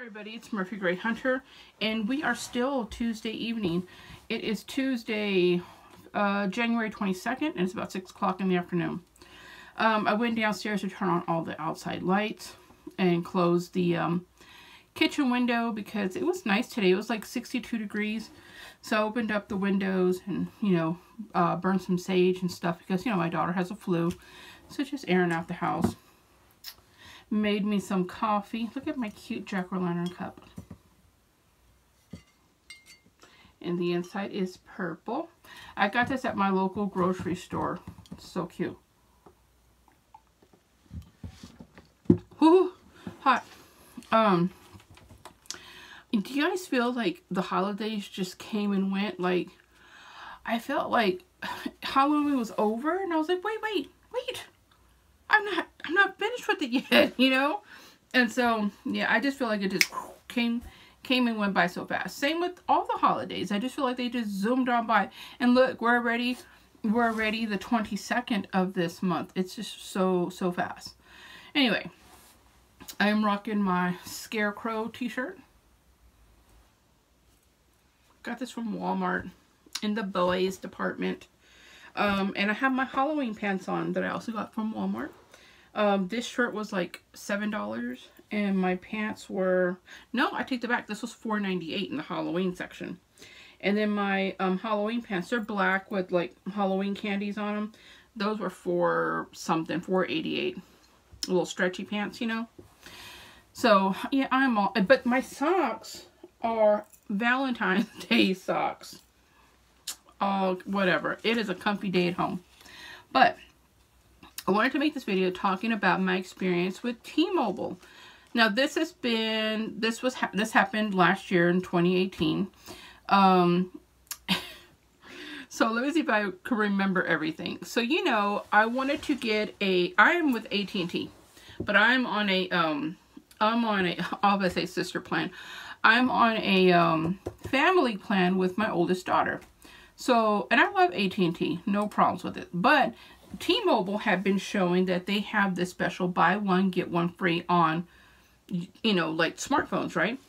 Everybody, it's Murphy Gray Hunter, and we are still Tuesday evening. It is Tuesday, January 22nd, and it's about 6 o'clock in the afternoon. I went downstairs to turn on all the outside lights and close the kitchen window because it was nice today. It was like 62 degrees, so I opened up the windows and, burned some sage and stuff because, my daughter has a flu, so just airing out the house. Made me some coffee. Look at my cute jack-o'-lantern cup. And the inside is purple. I got this at my local grocery store. It's so cute. Whoo, hot. Do you guys feel like the holidays just came and went? Like, I felt like Halloween was over, and I was like, wait. I'm not finished with it yet, And so, yeah, I just feel like it just came and went by so fast. Same with all the holidays. I just feel like they just zoomed on by. And look, we're already the 22nd of this month. It's just so fast. Anyway, I am rocking my Scarecrow t-shirt. Got this from Walmart in the boys department. And I have my Halloween pants on that I also got from Walmart. This shirt was like $7 and my pants were, no, I take that back. This was $4.98 in the Halloween section. And then my Halloween pants, they're black with like Halloween candies on them. Those were for something, $4.88. Little stretchy pants, So, yeah, I'm all, but my socks are Valentine's Day socks. Oh, whatever. It is a comfy day at home. But I wanted to make this video talking about my experience with T-Mobile. Now, this happened last year in 2018. So let me see if I can remember everything. So, I wanted to get I am with AT&T, but I'm on a I'll say sister plan. I'm on a family plan with my oldest daughter. So, and I love AT&T, no problems with it. But T-Mobile had been showing that they have this special buy one, get one free on, like smartphones, right?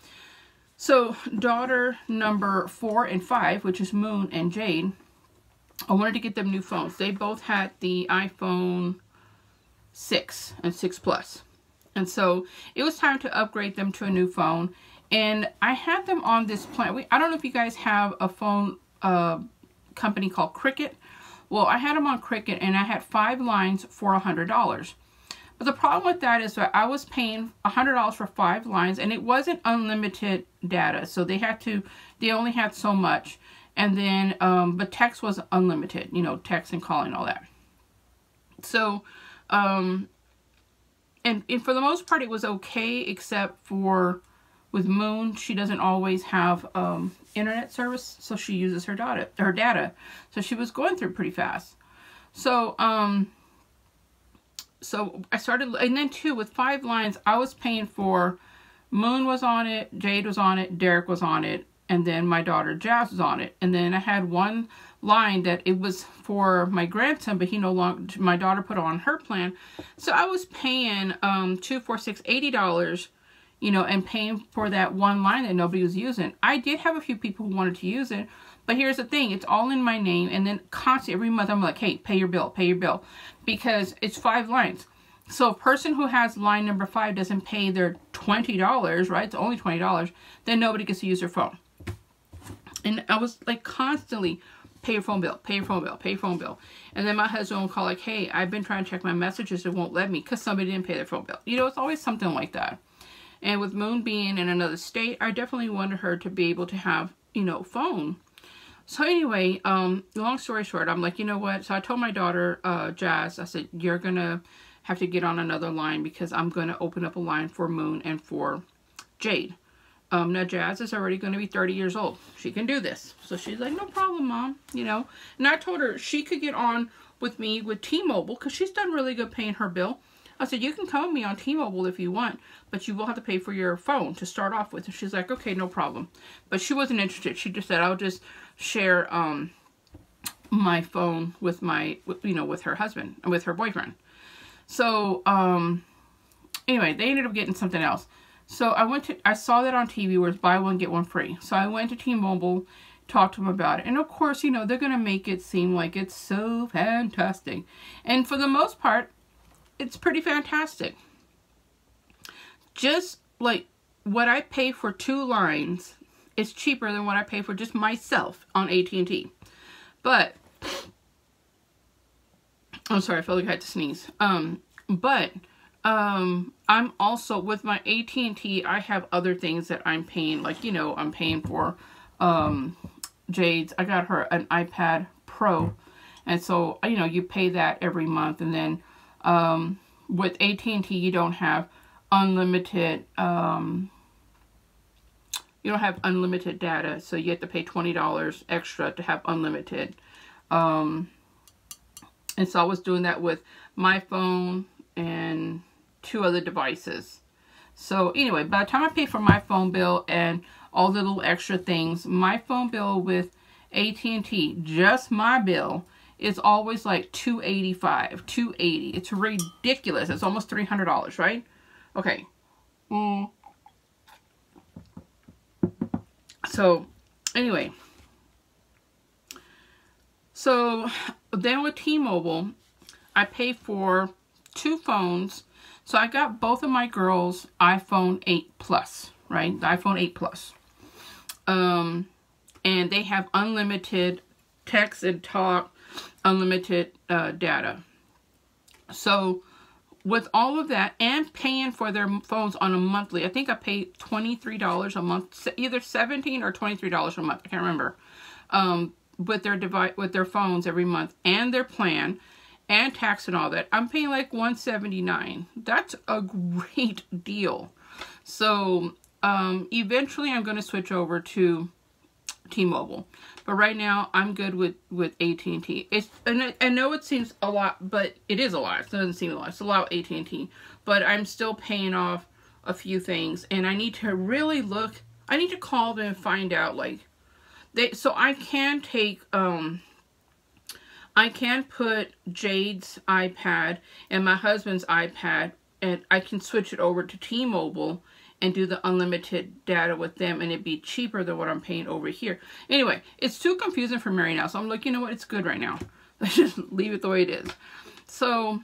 So, daughter number 4 and 5, which is Moon and Jade, I wanted to get them new phones. They both had the iPhone 6 and 6 Plus. And so, it was time to upgrade them to a new phone. And I had them on this plan. I don't know if you guys have a phone company called Cricket. Well, I had them on Cricket and I had 5 lines for $100. But the problem with that is that I was paying $100 for 5 lines and it wasn't unlimited data. So they only had so much. And then, but text was unlimited, text and calling, all that. So, and for the most part, it was okay, except for with Moon, she doesn't always have internet service, so she uses her data. So she was going through pretty fast. So so I started, and then too, with 5 lines, I was paying for, Moon was on it, Jade was on it, Derek was on it, and then my daughter Jazz was on it. And then I had one line that it was for my grandson, but he no longer, my daughter put on her plan. So I was paying $2, $4, $6, $80, and paying for that one line that nobody was using. I did have a few people who wanted to use it, but here's the thing, it's all in my name, and then constantly every month I'm like, hey, pay your bill, because it's 5 lines. So a person who has line number 5 doesn't pay their $20, right? It's only $20, then nobody gets to use their phone. And I was like constantly, pay your phone bill, pay your phone bill, pay your phone bill. And then my husband will call like, hey, I've been trying to check my messages, it won't let me because somebody didn't pay their phone bill. It's always something like that. And with Moon being in another state, I definitely wanted her to be able to have, phone. So anyway, long story short, I'm like, you know what? So I told my daughter, Jazz, I said, you're going to have to get on another line because I'm going to open up a line for Moon and for Jade. Now Jazz is already going to be 30 years old. She can do this. So she's like, no problem, Mom, And I told her she could get on with me with T-Mobile because she's done really good paying her bill. I said, you can come with me on T-Mobile if you want, but you will have to pay for your phone to start off with. And she's like, okay, no problem. But she wasn't interested. She just said, I'll just share my phone with with her husband, with her boyfriend. So, anyway, they ended up getting something else. So I saw that on TV where it's buy one, get one free. So I went to T-Mobile, talked to them about it. And of course, you know, they're going to make it seem like it's so fantastic. And for the most part, it's pretty fantastic. Just like what I pay for 2 lines is cheaper than what I pay for just myself on AT&T. But, I'm sorry, I felt like I had to sneeze. I'm also, with my AT&T, I have other things that I'm paying, like, you know, I'm paying for, Jade's, I got her an iPad Pro, and so, you know, you pay that every month, and then, with AT&T, you don't have unlimited, data, so you have to pay $20 extra to have unlimited, and so I was doing that with my phone and 2 other devices. So anyway, by the time I pay for my phone bill and all the little extra things, my phone bill with AT&T, just my bill, is always like $285, $280. It's ridiculous. It's almost $300, right? Okay. So anyway, so then with T-Mobile, I pay for 2 phones. So I got both of my girls iPhone 8 Plus, right? The iPhone 8 Plus. And they have unlimited text and talk, unlimited data. So with all of that and paying for their phones on a monthly, I think I paid $23 a month, either $17 or $23 a month, I can't remember, with their phones every month and their plan and tax and all that. I'm paying like $179. That's a great deal. So eventually I'm going to switch over to T-Mobile, but right now I'm good with AT&T. And I know it seems a lot, but it is a lot. It doesn't seem a lot. It's a lot with AT&T, but I'm still paying off a few things, and I need to really look. I need to call them and find out, like, so I can take I can put Jade's iPad and my husband's iPad, and I can switch it over to T-Mobile and do the unlimited data with them, and it'd be cheaper than what I'm paying over here. Anyway, it's too confusing for Mary now, so I'm like, you know what, it's good right now. Let's just leave it the way it is. So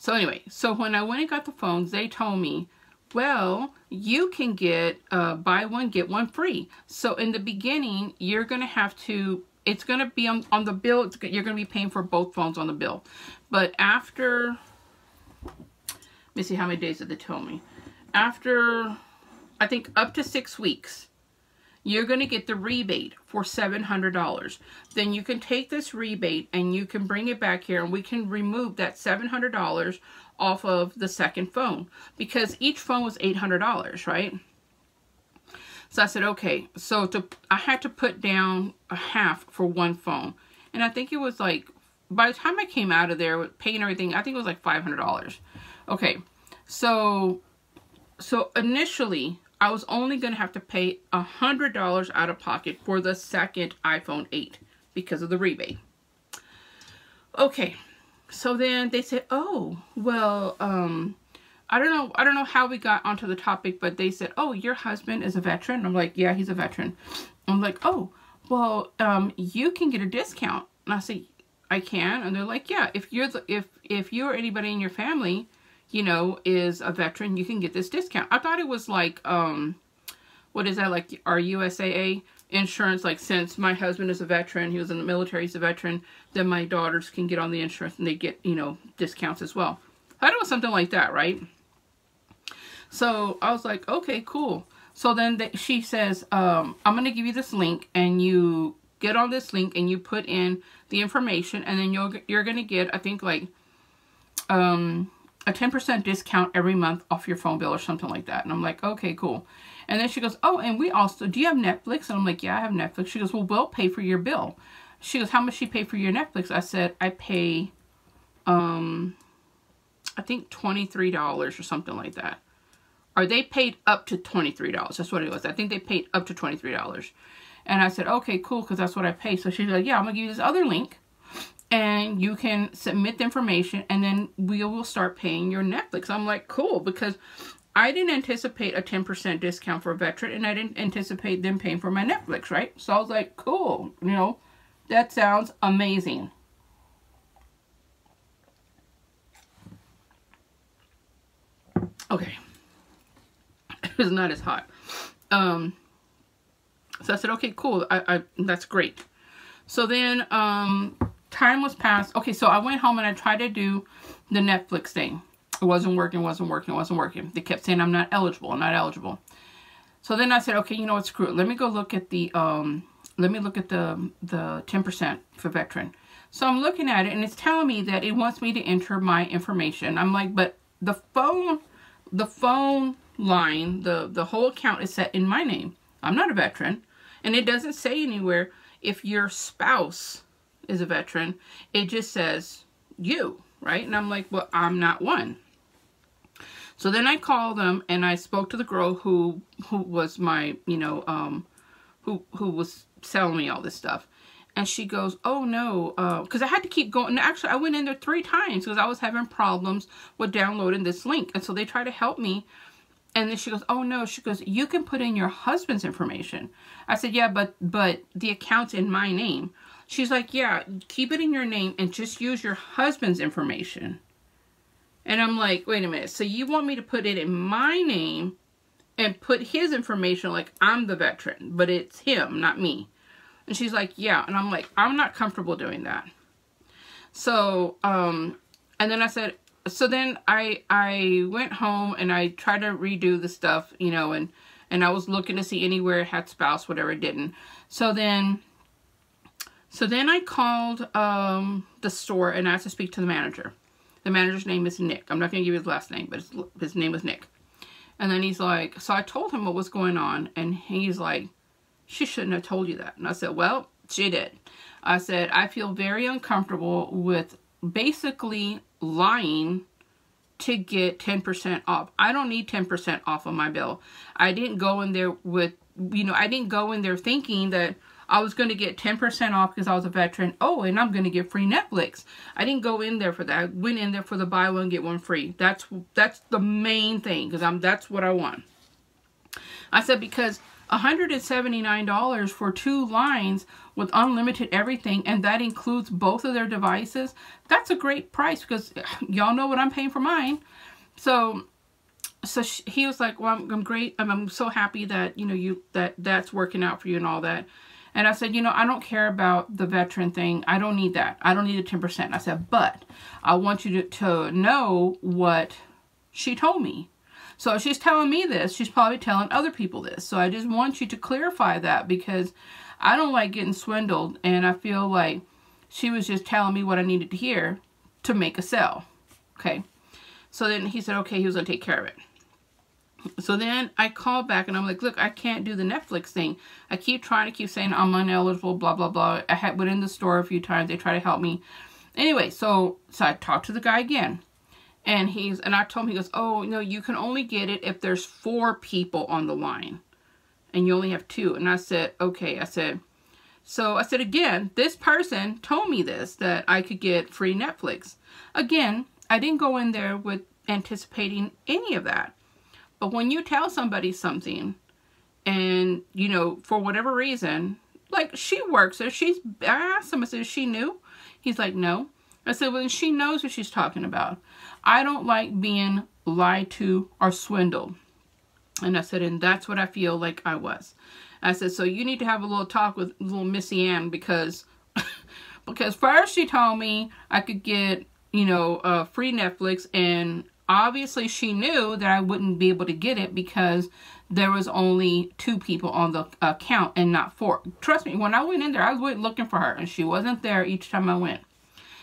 anyway, so when I went and got the phones, they told me, well, you can get buy one, get one free. So in the beginning, you're going to have to, it's going to be on the bill, you're going to be paying for both phones on the bill. But after, let me see how many days did they tell me. After, I think up to 6 weeks, you're going to get the rebate for $700. Then you can take this rebate and you can bring it back here, and we can remove that $700 off of the second phone, because each phone was $800, right? So I said, okay, so I had to put down a half for one phone. And I think it was like, by the time I came out of there with paying everything, I think it was like $500. Okay, so initially, I was only going to have to pay $100 out of pocket for the second iPhone 8 because of the rebate. Okay, so then they said, oh, well, I don't know how we got onto the topic, but they said, oh, your husband is a veteran. I'm like, yeah, he's a veteran. I'm like, oh, well, you can get a discount. And I say, I can. And they're like, yeah, if you or anybody in your family, you know, is a veteran, you can get this discount. I thought it was like, what is that, like our USAA insurance, like since my husband is a veteran, he was in the military, he's a veteran, then my daughters can get on the insurance and they get, you know, discounts as well. I thought it was something like that, right? So I was like, okay, cool. So then she says, I'm going to give you this link, and you get on this link and you put in the information, and then you're going to get, I think, like, a 10% discount every month off your phone bill or something like that. And I'm like, okay, cool. And then she goes, oh, and we also, do you have Netflix? And I'm like, yeah, I have Netflix. She goes, well, we'll pay for your bill. She goes, how much do you pay for your Netflix? I said, I pay, I think $23 or something like that. Or they paid up to $23. That's what it was. I think they paid up to $23. And I said, okay, cool, because that's what I pay. So she's like, yeah, I'm going to give you this other link, and you can submit the information, and then we will start paying your Netflix. I'm like, cool, because I didn't anticipate a 10% discount for a veteran, and I didn't anticipate them paying for my Netflix, right? So I was like, cool, you know, that sounds amazing. Okay. It was not as hot. So I said, okay, cool. That's great. So then, time was passed. Okay, so I went home and I tried to do the Netflix thing. It wasn't working. They kept saying I'm not eligible. So then I said, okay, you know what, screw it. Let me go look at the, let me look at the 10% for veteran. So I'm looking at it and it's telling me that it wants me to enter my information. I'm like, but the phone line, the whole account is set in my name. I'm not a veteran. And it doesn't say anywhere if your spouse is a veteran. It just says you, right? And I'm like, well, I'm not one. So then I called them and I spoke to the girl who was my, you know, who was selling me all this stuff. And she goes, oh no, because I had to keep going. Actually, I went in there 3 times because I was having problems with downloading this link. And so they tried to help me. And then she goes, oh no, she goes, you can put in your husband's information. I said, yeah, but the account's in my name. She's like, yeah, keep it in your name and just use your husband's information. And I'm like, wait a minute. So you want me to put it in my name and put his information like I'm the veteran, but it's him, not me. And she's like, yeah. And I'm like, I'm not comfortable doing that. So, and then I said, so then I went home and I tried to redo the stuff, you know, and I was looking to see anywhere it had spouse, whatever, it didn't. So then I called the store and asked to speak to the manager. The manager's name is Nick. I'm not going to give you his last name, but his name was Nick. And then he's like, so I told him what was going on, and he's like, she shouldn't have told you that. And I said, well, she did. I said, I feel very uncomfortable with basically lying to get 10% off. I don't need 10% off of my bill. I didn't go in there with, you know, I didn't go in there thinking that I was going to get 10% off because I was a veteran. Oh, and I'm going to get free Netflix. I didn't go in there for that. I went in there for the buy one, get one free. That's the main thing, because that's what I want. I said, because $179 for 2 lines with unlimited everything, and that includes both of their devices, that's a great price, because y'all know what I'm paying for mine. So he was like, well, I'm great. I'm so happy that, you know, that's working out for you and all that. And I said, you know, I don't care about the veteran thing. I don't need that. I don't need the 10%. I said, but I want you to know what she told me. So if she's telling me this, she's probably telling other people this. So I just want you to clarify that, because I don't like getting swindled. And I feel like she was just telling me what I needed to hear to make a sale. Okay. So then he said, okay, he was going to take care of it. So then I called back and I'm like, look, I can't do the Netflix thing. I keep saying I'm ineligible, blah, blah, blah. I went in the store a few times. They try to help me. Anyway, so I talked to the guy again. And I told him, he goes, oh, no, you can only get it if there's 4 people on the line. And you only have 2. And I said, okay. I said, again, this person told me this, that I could get free Netflix. Again, I didn't go in there with anticipating any of that. But when you tell somebody something and, you know, for whatever reason, like she works there, I asked him, I said, is she new? He's like, no. I said, well, then she knows what she's talking about. I don't like being lied to or swindled. And I said, and that's what I feel like I was. I said, so you need to have a little talk with little Missy Ann, because first she told me I could get, you know, free Netflix, and obviously she knew that I wouldn't be able to get it because there was only 2 people on the account and not 4. Trust me, when I went in there, I was looking for her, and she wasn't there each time I went.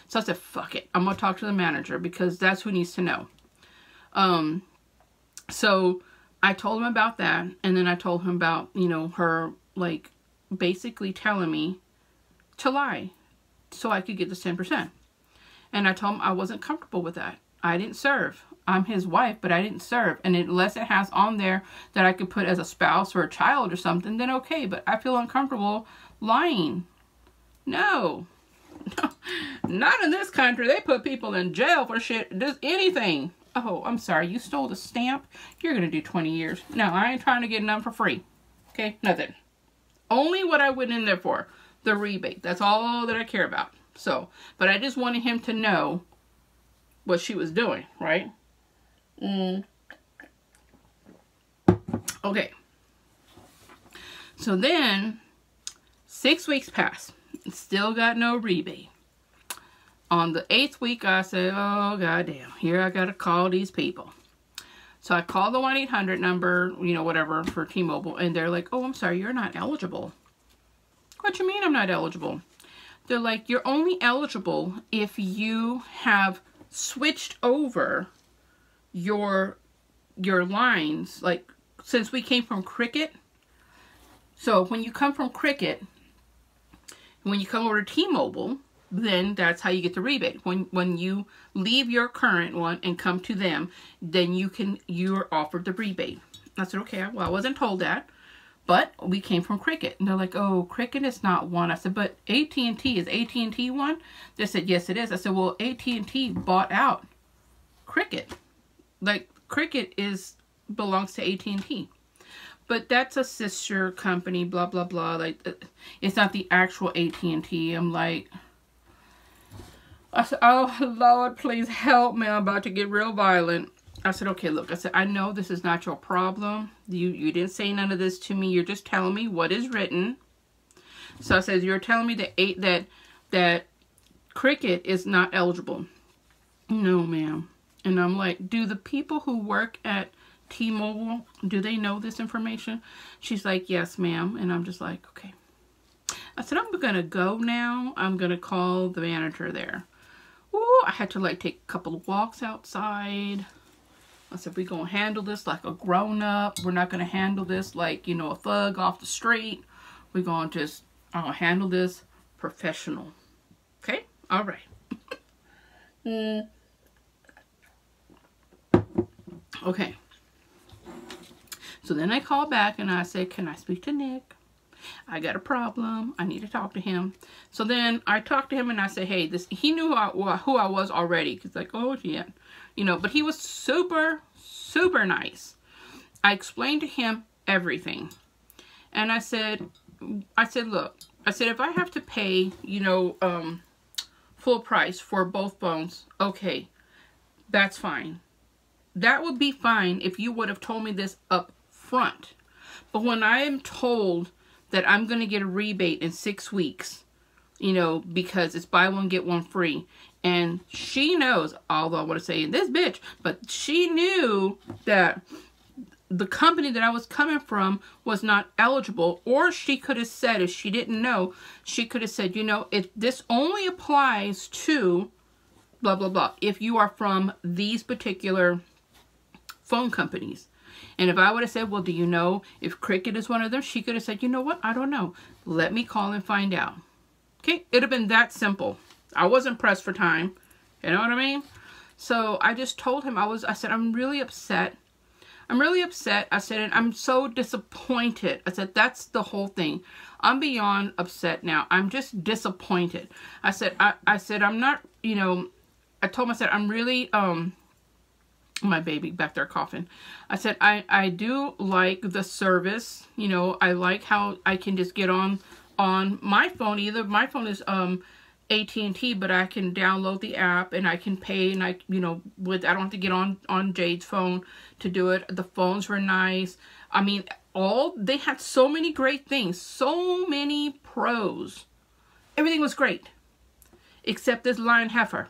So I said, fuck it. I'm going to talk to the manager, because that's who needs to know. So I told him about that. And then I told him about, you know, her, like, basically telling me to lie so I could get the 10%. And I told him I wasn't comfortable with that. I didn't serve. I'm his wife, but I didn't serve. And unless it has on there that I could put as a spouse or a child or something, then okay. But I feel uncomfortable lying. No. Not in this country. They put people in jail for shit, just anything. Oh, I'm sorry, you stole the stamp? You're going to do 20 years. No, I ain't trying to get none for free. Okay, nothing. Only what I went in there for, the rebate. That's all that I care about. So, but I just wanted him to know what she was doing, right? Okay. So then, 6 weeks passed. Still got no rebate. On the 8th week, I said, oh, goddamn, here I got to call these people. So I called the 1-800 number, you know, whatever, for T-Mobile, and they're like, oh, I'm sorry, you're not eligible. What you mean I'm not eligible? They're like, you're only eligible if you have switched over your lines, like, since we came from Cricket. So when you come from Cricket, when you come over to T-Mobile, then that's how you get the rebate. When you leave your current one and come to them, then you're offered the rebate. I said, okay, well, I wasn't told that, but we came from Cricket. And they're like, oh, Cricket is not one. I said, but AT&T, is AT&T one? They said, yes, it is. I said, well, AT&T bought out Cricket. Like, Cricket belongs to AT&T. But that's a sister company, blah, blah, blah. Like, it's not the actual AT&T. I'm like, I said, oh, Lord, please help me. I'm about to get real violent. I said, okay, look. I said, I know this is not your problem. You didn't say none of this to me. You're just telling me what is written. So I said, you're telling me that Cricket is not eligible. No, ma'am. And I'm like, do the people who work at T-Mobile, do they know this information? She's like, yes, ma'am. And I'm just like, okay. I said, I'm going to go now. I'm going to call the manager there. Ooh, I had to like take a couple of walks outside. I said, we're going to handle this like a grown-up. We're not going to handle this like, you know, a thug off the street. We're going to just handle this professional. Okay? All right. Okay. So then I called back and I said, can I speak to Nick? I got a problem. I need to talk to him. So then I talked to him and I said, hey, he knew who I was already. He's like, oh, yeah. You know, but he was super, super nice. I explained to him everything. And I said, look, I said, if I have to pay, you know, full price for both phones, okay, that's fine. That would be fine if you would have told me this up front. But when I am told that I'm going to get a rebate in 6 weeks, you know, because it's buy one, get one free. And she knows, although I want to say this bitch, but she knew that the company that I was coming from was not eligible. Or she could have said, if she didn't know, she could have said, you know, this only applies to blah, blah, blah. If you are from these particular phone companies. And if I would have said, well, do you know if Cricket is one of them? She could have said, you know what? I don't know. Let me call and find out. Okay? It would have been that simple. I wasn't pressed for time. You know what I mean? So I just told him, I said, I'm really upset. I'm really upset. I said, and I'm so disappointed. I said, that's the whole thing. I'm beyond upset now. I'm just disappointed. I said, I'm not, you know, I told him, I said, I'm really, my baby back there coughing. I said, I do like the service. You know, I like how I can just get on my phone. Either my phone is AT&T, but I can download the app and I can pay, and I, you know, I don't have to get on Jade's phone to do it. The phones were nice. I mean, they had so many great things, so many pros. Everything was great, except this lying heifer.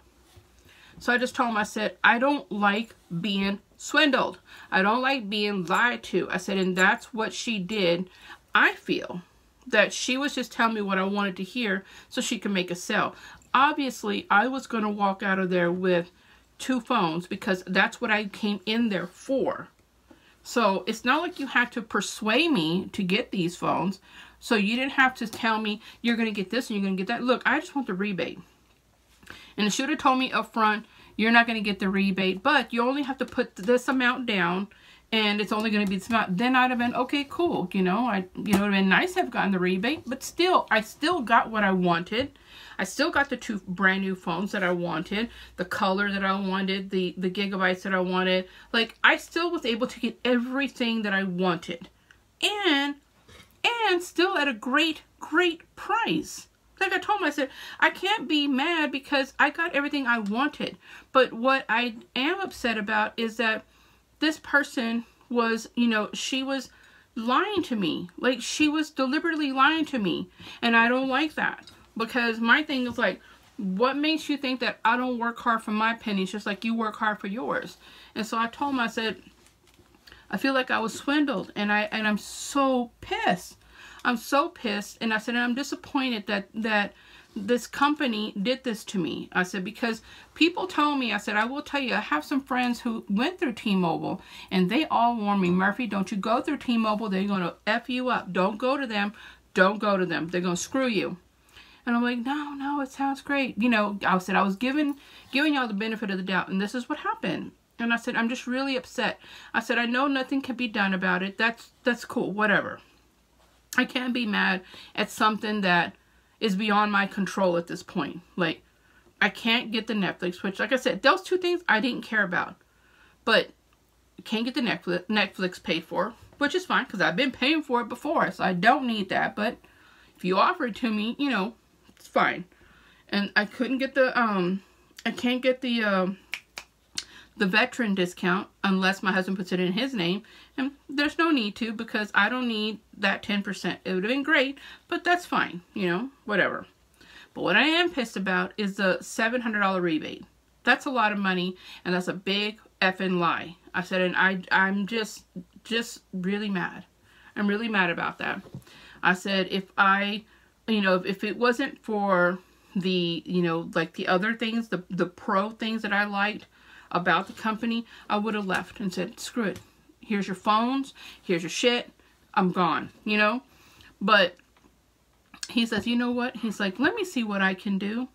So I just told him, I said, I don't like being swindled. I don't like being lied to. I said, and that's what she did. I feel that she was just telling me what I wanted to hear so she could make a sale. Obviously, I was going to walk out of there with 2 phones because that's what I came in there for. So it's not like you had to persuade me to get these phones. So you didn't have to tell me you're going to get this and you're going to get that. Look, I just want the rebate. And it should have told me up front, you're not going to get the rebate, but you only have to put this amount down and it's only going to be this amount, then I'd have been, okay, cool. You know, it would have been nice to have gotten the rebate, but still, I still got what I wanted. I still got the 2 brand new phones that I wanted, the color that I wanted, the gigabytes that I wanted. Like, I still was able to get everything that I wanted. And still at a great price. Like I told him, I said, I can't be mad because I got everything I wanted. But what I am upset about is that this person was, you know, she was lying to me. Like, she was deliberately lying to me. And I don't like that. Because my thing is like, what makes you think that I don't work hard for my pennies just like you work hard for yours? And so I told him, I said, I feel like I was swindled. And I'm so pissed. I'm so pissed. And I said, and I'm disappointed that this company did this to me. I said, because people told me, I said, I will tell you, I have some friends who went through T-Mobile, and they all warned me, Murphy, don't you go through T-Mobile. They're going to F you up. Don't go to them. Don't go to them. They're going to screw you. And I'm like, no, it sounds great. You know, I said, I was giving y'all the benefit of the doubt, and this is what happened. And I said, I'm just really upset. I said, I know nothing can be done about it. That's cool, whatever. I can't be mad at something that is beyond my control at this point. Like, I can't get the Netflix, which, like I said, those 2 things I didn't care about. But can't get the Netflix paid for, which is fine, because I've been paying for it before, so I don't need that. But if you offer it to me, you know, it's fine. And I couldn't get the, I can't get the veteran discount unless my husband puts it in his name. And there's no need to, because I don't need that 10%. It would have been great, but that's fine, you know, whatever. But what I am pissed about is the $700 rebate. That's a lot of money, and that's a big effing lie. I said, and I'm just really mad. I'm really mad about that. I said, if it wasn't for the, you know, like the other things, the pro things that I liked about the company, I would have left and said, screw it. Here's your phones. Here's your shit. I'm gone, you know? But he says, you know what? He's like, let me see what I can do.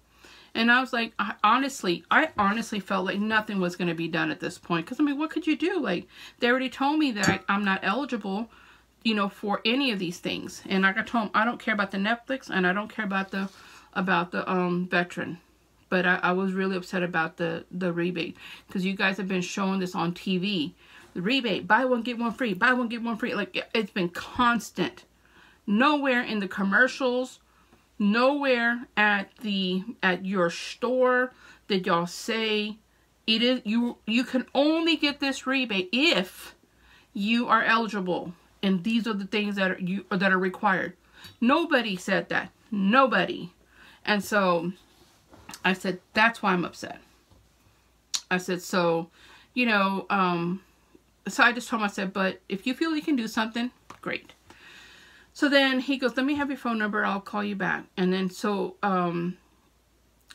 And I was like, I honestly felt like nothing was going to be done at this point. Because, I mean, what could you do? Like, they already told me that I'm not eligible, you know, for any of these things. And like I told him, I don't care about the Netflix, and I don't care about the veteran. But I was really upset about the rebate, because you guys have been showing this on TV. The rebate, buy one, get one free, buy one, get one free. Like, it's been constant. Nowhere in the commercials, nowhere at your store did y'all say it is you can only get this rebate if you are eligible, and these are the things that are required. Nobody said that. Nobody. And so I said, that's why I'm upset. I said, so, you know, so I just told him, I said, but if you feel you can do something, great. So then he goes, let me have your phone number. I'll call you back. And then so,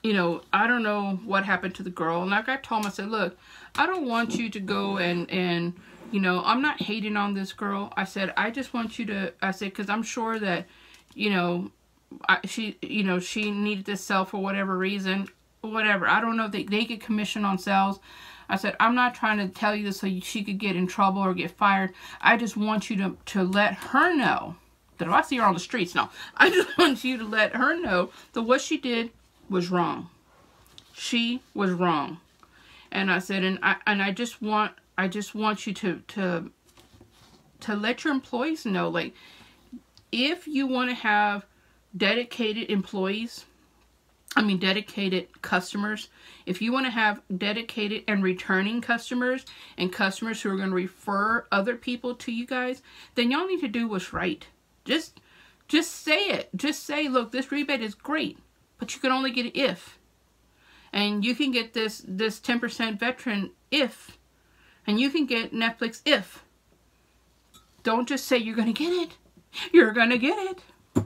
you know, I don't know what happened to the girl. And like I told him, I said, look, I don't want you to go and you know, I'm not hating on this girl. I said, I just want you to, I said, because I'm sure that, you know, she needed to sell for whatever reason, whatever. I don't know if they get commission on sales. I said, I'm not trying to tell you this so she could get in trouble or get fired. I just want you to let her know that if I see her on the streets, no, I just want you to let her know that what she did was wrong. She was wrong. And I said, and I just want you to let your employees know, like, if you want to have dedicated employees, dedicated customers, if you want to have dedicated and returning customers and customers who are going to refer other people to you guys, then y'all need to do what's right. Just say it. Just say, look, this rebate is great, but you can only get it if. And you can get this 10% veteran if. And you can get Netflix if. Don't just say you're going to get it. You're going to get it.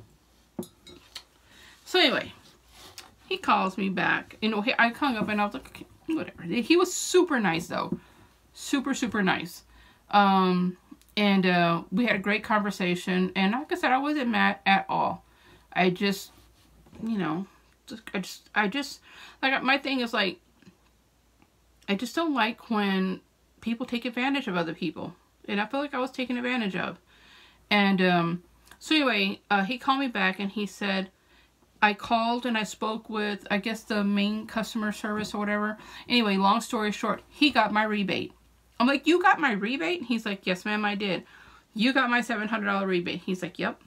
So anyway, he calls me back. You know, I hung up and I was like, okay, whatever. He was super nice though. Super, super nice. And we had a great conversation. And like I said, I wasn't mad at all. I just, you know, I just, like, my thing is like, I just don't like when people take advantage of other people. And I felt like I was taken advantage of. And so anyway, he called me back and he said, I called and I spoke with, I guess, the main customer service or whatever. Anyway, long story short, he got my rebate. I'm like, you got my rebate? He's like, yes, ma'am, I did. You got my $700 rebate. He's like, yep.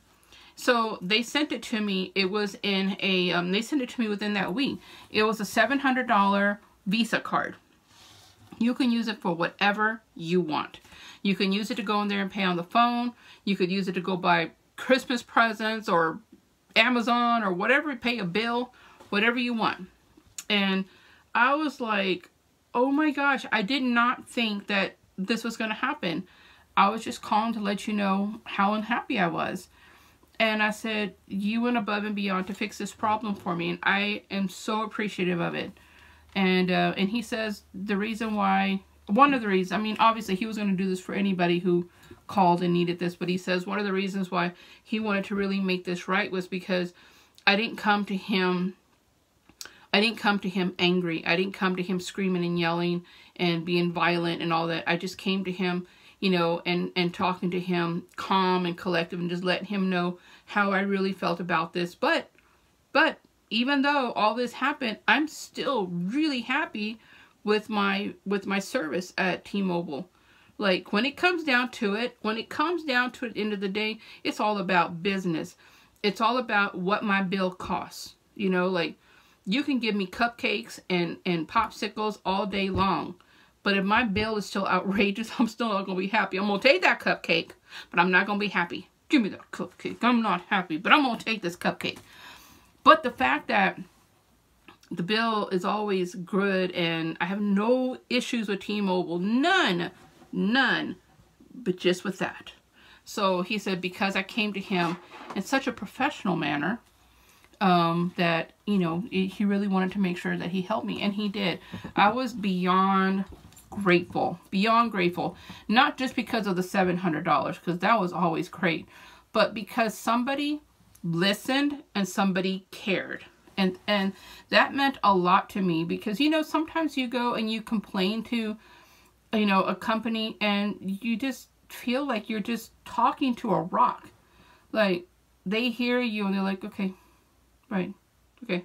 So they sent it to me. It was in a, they sent it to me within that week. It was a $700 Visa card. You can use it for whatever you want. You can use it to go in there and pay on the phone. You could use it to go buy Christmas presents or Amazon or whatever, pay a bill, whatever you want. And I was like, oh my gosh, I did not think that this was going to happen. I was just calling to let you know how unhappy I was. And I said, you went above and beyond to fix this problem for me. And I am so appreciative of it. And he says the reason why, one of the reasons, I mean, obviously he was going to do this for anybody who called and needed this. But he says one of the reasons why he wanted to really make this right was because I didn't come to him angry. I didn't come to him screaming and yelling and being violent and all that. I just came to him, you know, and talking to him calm and collective and just letting him know how I really felt about this. But even though all this happened, I'm still really happy with my service at T-Mobile. Like, when it comes down to it, at the end of the day, it's all about business. It's all about what my bill costs. You know, like, you can give me cupcakes and popsicles all day long. But if my bill is still outrageous, I'm still not going to be happy. I'm going to take that cupcake, but I'm not going to be happy. Give me that cupcake. I'm not happy, but I'm going to take this cupcake. But the fact that the bill is always good and I have no issues with T-Mobile, none, but just with that. So he said because I came to him in such a professional manner, that, you know, he really wanted to make sure that he helped me, and he did. I was beyond grateful, not just because of the $700, because that was always great, but because somebody listened and somebody cared. And that meant a lot to me, because, you know, sometimes you go and you complain to, you know, a company and you just feel like you're just talking to a rock. Like, they hear you and they're like, okay, right, okay.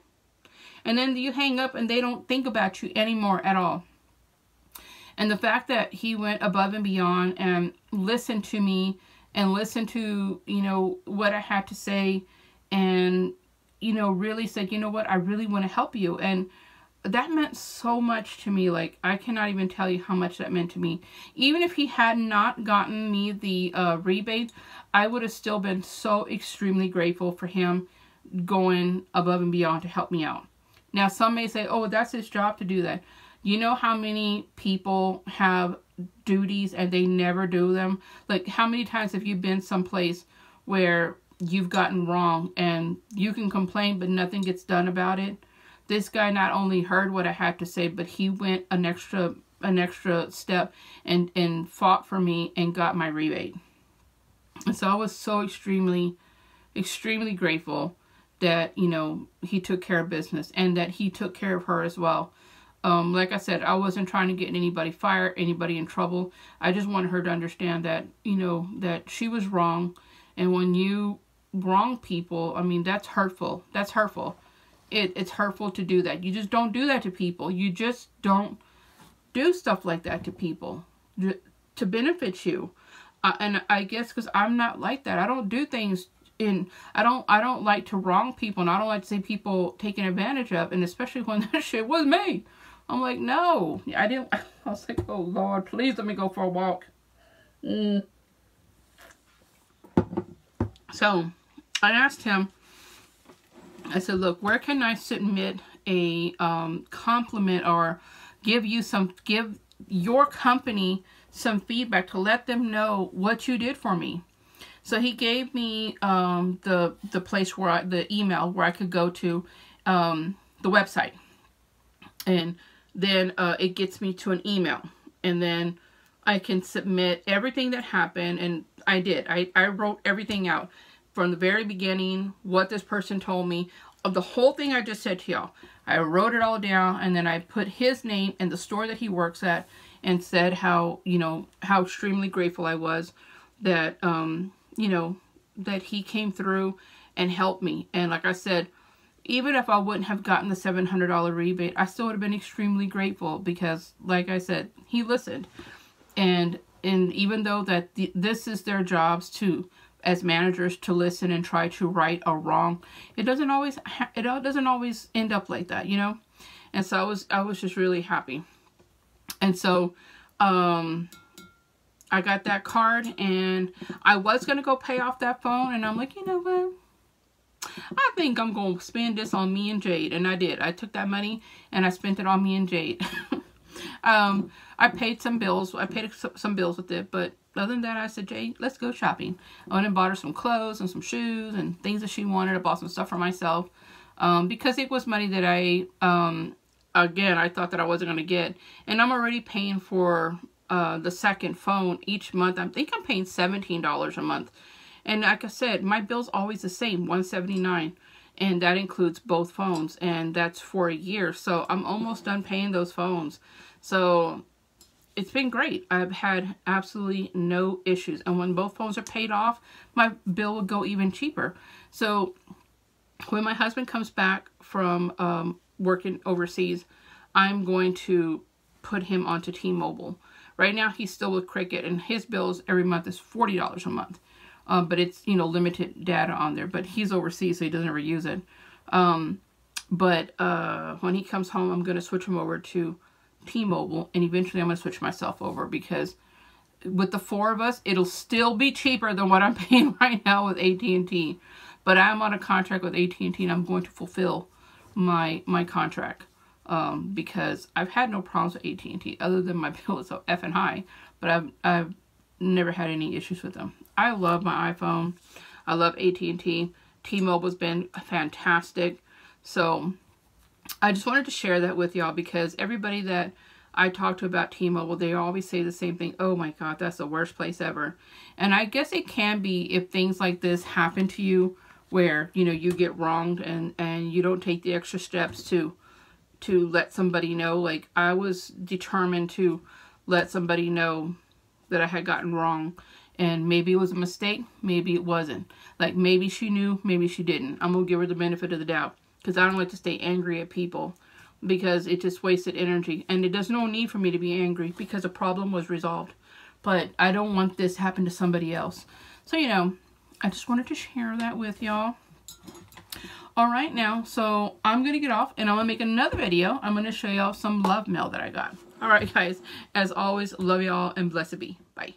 And then you hang up and they don't think about you anymore at all. And the fact that he went above and beyond and listened to me and listened to, you know, what I had to say, and, you know, really said, you know what, I really want to help you. And that meant so much to me. Like, I cannot even tell you how much that meant to me. Even if he had not gotten me the rebate, I would have still been so extremely grateful for him going above and beyond to help me out. Now, some may say, oh, that's his job to do that. You know how many people have duties and they never do them? Like, how many times have you been someplace where you've gotten wrong and you can complain but nothing gets done about it? This guy not only heard what I had to say, but he went an extra step and fought for me and got my rebate. And so I was so extremely grateful that, you know, he took care of business and that he took care of her as well. Like I said, I wasn't trying to get anybody fired, anybody in trouble. I just wanted her to understand that, you know, that she was wrong. And when you wrong people, I mean, that's hurtful. That's hurtful. It's hurtful to do that. You just don't do that to people. You just don't do stuff like that to people to benefit you. And I guess because I'm not like that. I don't do things I don't like to wrong people, and I don't like to see people taken advantage of, and especially when that shit was me. I'm like, no, I didn't. I was like, oh Lord, please let me go for a walk. So I asked him, I said, look, where can I submit a compliment or give your company some feedback to let them know what you did for me? So he gave me the place where the email where I could go to the website, and then it gets me to an email, and then I can submit everything that happened. And I did. I wrote everything out from the very beginning, what this person told me, of the whole thing I just said to y'all. I wrote it all down, and then I put his name and the store that he works at, and said how, you know, how extremely grateful I was that, you know, that he came through and helped me. And like I said, even if I wouldn't have gotten the $700 rebate, I still would have been extremely grateful because, like I said, he listened. And even though that this is their jobs too, as managers, to listen and try to right a wrong, it doesn't always end up like that, you know. And so I was just really happy. And so I got that card, and I was gonna go pay off that phone, and I'm like, you know what? I think I'm going to spend this on me and Jade. And I did. I took that money and I spent it on me and Jade. I paid some bills. I paid some bills with it. But other than that, I said, Jade, let's go shopping. I went and bought her some clothes and some shoes and things that she wanted. I bought some stuff for myself. Because it was money that again, I thought that I wasn't going to get. And I'm already paying for the second phone each month. I think I'm paying $17 a month. And like I said, my bill's always the same, $179, and that includes both phones, and that's for a year. So I'm almost done paying those phones. So it's been great. I've had absolutely no issues. And when both phones are paid off, my bill will go even cheaper. So when my husband comes back from working overseas, I'm going to put him onto T-Mobile. Right now, he's still with Cricket, and his bills every month is $40 a month. But it's, you know, limited data on there. But he's overseas, so he doesn't ever use it. But when he comes home, I'm going to switch him over to T-Mobile. And eventually I'm going to switch myself over. Because with the four of us, it'll still be cheaper than what I'm paying right now with AT&T. But I'm on a contract with AT&T, and I'm going to fulfill my contract. Because I've had no problems with AT&T. Other than my bill is so effing high. But I've never had any issues with them. I love my iPhone. I love AT&T. T-Mobile's been fantastic. So I just wanted to share that with y'all, because everybody that I talk to about T-Mobile, they always say the same thing. Oh my God, that's the worst place ever. And I guess it can be if things like this happen to you, where, you know, you get wronged and you don't take the extra steps to let somebody know. Like, I was determined to let somebody know that I had gotten wrong, and maybe it was a mistake, maybe it wasn't. Like, maybe she knew, maybe she didn't. I'm gonna give her the benefit of the doubt, because I don't like to stay angry at people, because it just wasted energy, and there's no need for me to be angry, because the problem was resolved. But I don't want this to happen to somebody else. So, you know, I just wanted to share that with y'all. All right, now, so I'm gonna get off, and I'm gonna make another video. I'm gonna show y'all some love mail that I got. All right, guys, as always, love y'all and blessed be. Bye.